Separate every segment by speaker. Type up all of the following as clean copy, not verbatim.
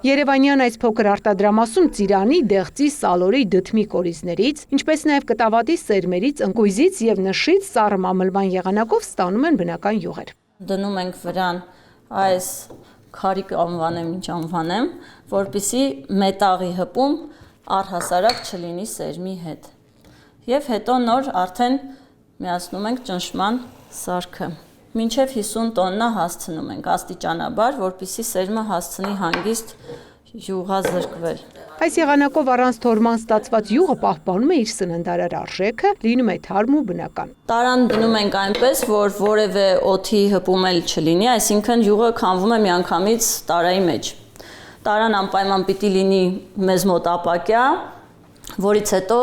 Speaker 1: Երևանյան այս փոքր արտադրամասում ծիրանի, դեղձի, սալորի, դդմի կորիզներից, ինչպես նաև կտավատի սերմերից, ընկույզից եւ նշից սառը մամլման եղանակով ստանում են բնական յուղեր։
Speaker 2: Դնում ենք վրան այս քարիկ անվանեմ, ինչ անվանեմ, որպեսզի մետաղի հպում առհասարակ չլինի սերմի հետ։ Եվ հետո նոր արդեն միացնում ենք ճնշման սարքը։ Մինչև 50 տոննա հասցնում ենք աստիճանաբար, որպեսզի սերմը հասցնի հանգիստ յուղազրկվել։
Speaker 1: Այս եղանակով առանց թորման ստացված յուղը պահպանում է իր սննդարար արժեքը, լինում է թարմ ու բնական։
Speaker 2: Տարան դնում ենք այնպես, որ որևէ օդի հպում էլ չլինի, այսինքն յուղը քամվում է միանգամից տարայի մեջ։ Տարան անպայման պիտի լինի մեզ մոտ ապակյա, որից հետո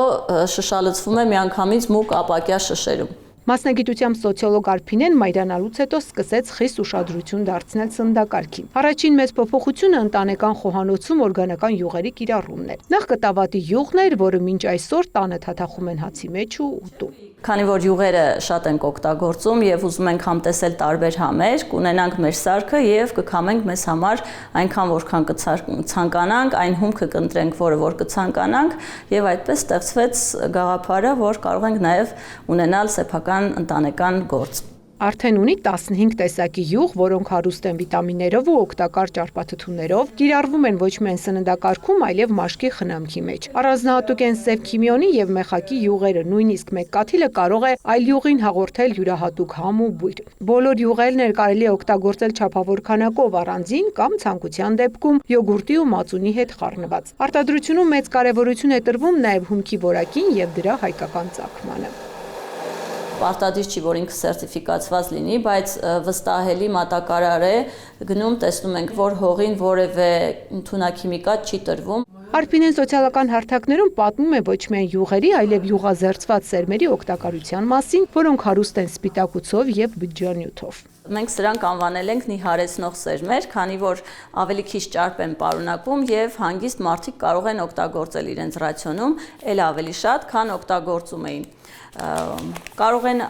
Speaker 2: շշալցվում է միանգամից մուգ ապակյա շշերում։
Speaker 1: Մասնագիտությամբ սոցիոլոգ Արփինեն մայրանալուց հետո սկսեց խիստ ուշադրություն դարձնել սննդակարգին։ Առաջին մեծ փոփոխությունը ընտանեկան խոհանոցում օրգանական յուղերի կիրառումն էր։ Նախ կտավատի յուղն էր, որը մինչ այսօր տանը թաթախում են հացի մեջ ու ուտում։
Speaker 2: Քանի որ յուղերը շատ ենք օգտագործում եւ ուզում ենք համտեսել տարբեր համեր, կունենանք մեր սարքը եւ կքամենք մեզ համար այնքան որքան կցանկանանք, այն հումքը կընտրենք, որը որ կցանկանանք եւ այդպես ստեղծվեց գաղափարը, որ կարող ենք նաեւ ունենալ սեփական ընտանեկան գործ։
Speaker 1: Արդեն ունի 15 տեսակի յուղ, որոնք հարուստ են վիտամիններով ու օգտակար ճարպաթթուներով, կիրառվում են ոչ միայն սննդակարգում, այլև մաշկի խնամքի մեջ։ Առանձնահատուկ են սև քիմիոնի եւ մեխակի յուղերը, նույնիսկ մեկ կաթիլը կարող է այլ յուղին հաղորդել յուրահատուկ համ ու բույր։ Բոլոր յուղերն էլ կարելի է օգտագործել չափավոր քանակով առանձին կամ ցանկության դեպքում յոգուրտի ու մածունի հետ խառնված։ Արտադրությունում մեծ կարևորություն է տրվում նաեւ հումքի որակին եւ դրա հայկական ծագմանը։
Speaker 2: Պարտադիր չի, որ ինքը սերտիֆիկացված լինի, բայց վստահելի մատակարար է, գնում տեսնում ենք, որ հողին որևէ թունաքիմիկատ չի տրվում։
Speaker 1: Արփինեն սոցիալական հարթակներում պատմում է ոչ միայն յուղերի, այլև յուղազերծված սերմերի օգտակարության մասին, որոնք հարուստ են սպիտակուցով եւ բջջանյութով։
Speaker 2: Մենք սրանք անվանել ենք նիհարեցնող սերմեր, քանի որ ավելի քիչ ճարպ են պարունակում եւ հանգիստ մարդիկ կարող են օգտագործել իրենց ռացիոնում էլ ավելի շատ, քան օգտագործում էին։ Կարող են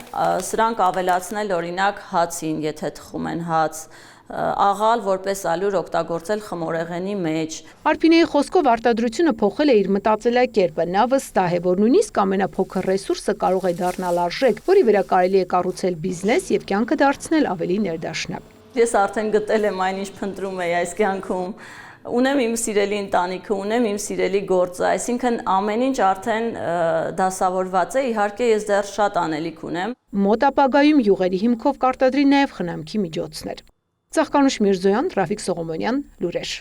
Speaker 2: սրանք ավելացնել օրինակ հացին, եթե թխում են հաց, աղալ որպես ալյուր օգտագործել խմորեղենի մեջ։
Speaker 1: Արփինեի խոսքով արտադրությունը փոխել է իր մտածելակերպը։ Նա վստահ է, որ նույնիսկ ամենափոքր ռեսուրսը կարող է դառնալ արժեք, որի վրա կարելի է կառուցել բիզնես եւ կյանքը դարձնել ավելի ներդաշնակ։
Speaker 2: Ես արդեն գտել եմ այն, ինչ փնտրում եի այս կյանքում։ Ունեմ իմ սիրելի ընտանիքը, ունեմ իմ սիրելի գործը, այսինքն ամեն ինչ արդեն դասավորված է, իհարկե ես դեռ շատ անելիք ունեմ։
Speaker 1: Մոտ ապագայում յուղերի հիմքով կարտադրի նաև խնամքի միջոցներ։ Ծաղկանուշ Միրզոյան, Ռաֆիկ Սողոմոնյան, լուրեր։